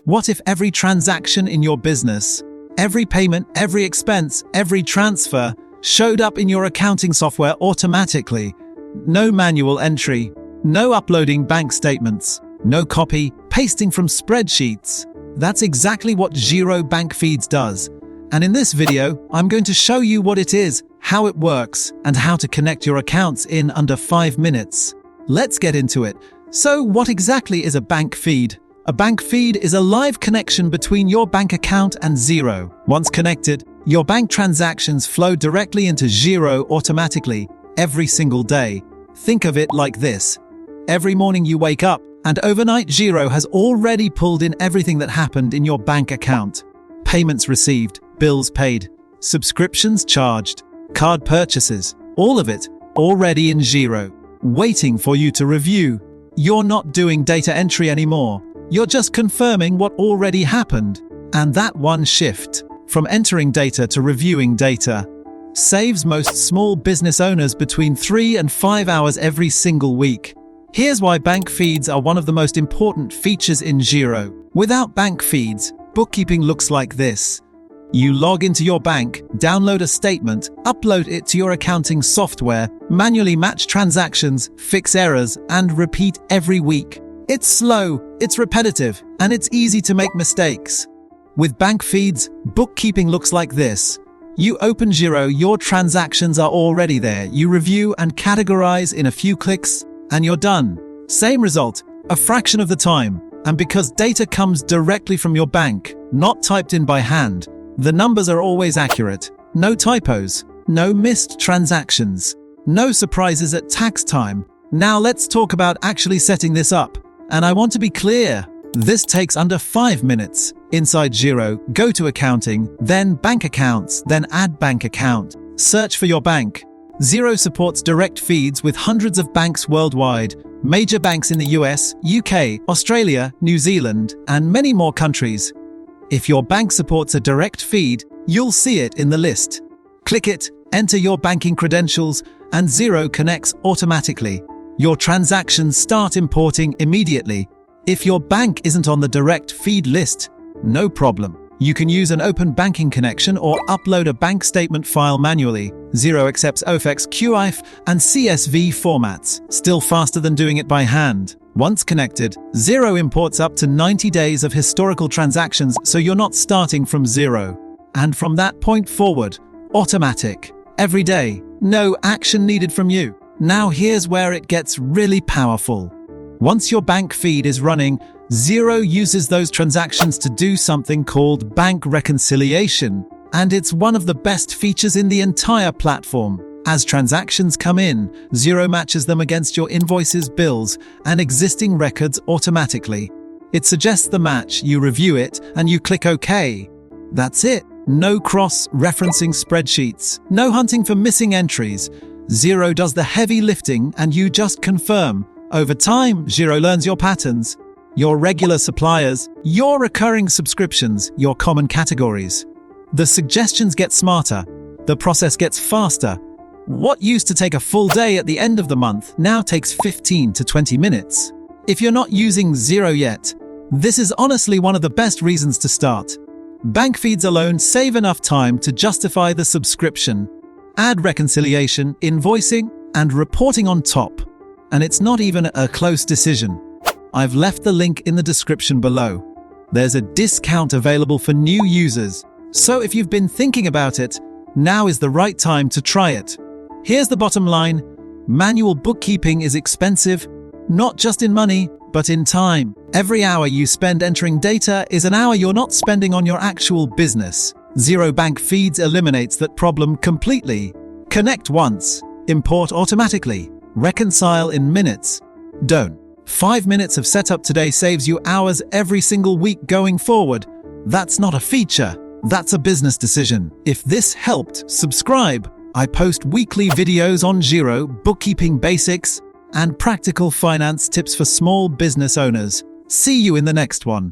What if every transaction in your business, every payment, every expense, every transfer showed up in your accounting software automatically? No manual entry, no uploading bank statements, no copy, pasting from spreadsheets. That's exactly what Xero Bank Feeds does. And in this video, I'm going to show you what it is, how it works, and how to connect your accounts in under 5 minutes. Let's get into it. So what exactly is a bank feed? A bank feed is a live connection between your bank account and Xero. Once connected, your bank transactions flow directly into Xero automatically every single day. Think of it like this. Every morning you wake up, and overnight Xero has already pulled in everything that happened in your bank account. Payments received, bills paid, subscriptions charged, card purchases, all of it already in Xero, waiting for you to review. You're not doing data entry anymore. You're just confirming what already happened. And that one shift, from entering data to reviewing data, saves most small business owners between 3 and 5 hours every single week. Here's why bank feeds are one of the most important features in Xero. Without bank feeds, bookkeeping looks like this. You log into your bank, download a statement, upload it to your accounting software, manually match transactions, fix errors, and repeat every week. It's slow, it's repetitive, and it's easy to make mistakes. With bank feeds, bookkeeping looks like this. You open Xero, your transactions are already there. You review and categorize in a few clicks, and you're done. Same result, a fraction of the time. And because data comes directly from your bank, not typed in by hand, the numbers are always accurate. No typos, no missed transactions, no surprises at tax time. Now let's talk about actually setting this up. And I want to be clear, this takes under 5 minutes. Inside Xero, go to Accounting, then Bank Accounts, then Add Bank Account. Search for your bank. Xero supports direct feeds with hundreds of banks worldwide, major banks in the US, UK, Australia, New Zealand, and many more countries. If your bank supports a direct feed, you'll see it in the list. Click it, enter your banking credentials, and Xero connects automatically. Your transactions start importing immediately. If your bank isn't on the direct feed list, no problem. You can use an open banking connection or upload a bank statement file manually. Xero accepts OFX, QIF, and CSV formats, still faster than doing it by hand. Once connected, Xero imports up to 90 days of historical transactions, so you're not starting from zero. And from that point forward, automatic. Every day, no action needed from you. Now here's where it gets really powerful. Once your bank feed is running, Xero uses those transactions to do something called bank reconciliation, and it's one of the best features in the entire platform. As transactions come in, Xero matches them against your invoices, bills, and existing records automatically. It suggests the match, you review it, and you click OK. That's it. No cross-referencing spreadsheets, no hunting for missing entries. Xero does the heavy lifting and you just confirm. Over time, Xero learns your patterns, your regular suppliers, your recurring subscriptions, your common categories. The suggestions get smarter. The process gets faster. What used to take a full day at the end of the month now takes 15 to 20 minutes. If you're not using Xero yet, this is honestly one of the best reasons to start. Bank feeds alone save enough time to justify the subscription. Add reconciliation, invoicing, and reporting on top. And it's not even a close decision. I've left the link in the description below. There's a discount available for new users. So if you've been thinking about it, now is the right time to try it. Here's the bottom line. Manual bookkeeping is expensive, not just in money, but in time. Every hour you spend entering data is an hour you're not spending on your actual business. Xero Bank Feeds eliminates that problem completely. Connect once, import automatically, reconcile in minutes. Don't. 5 minutes of setup today saves you hours every single week going forward. That's not a feature, that's a business decision. If this helped, subscribe. I post weekly videos on Xero, bookkeeping basics, and practical finance tips for small business owners. See you in the next one.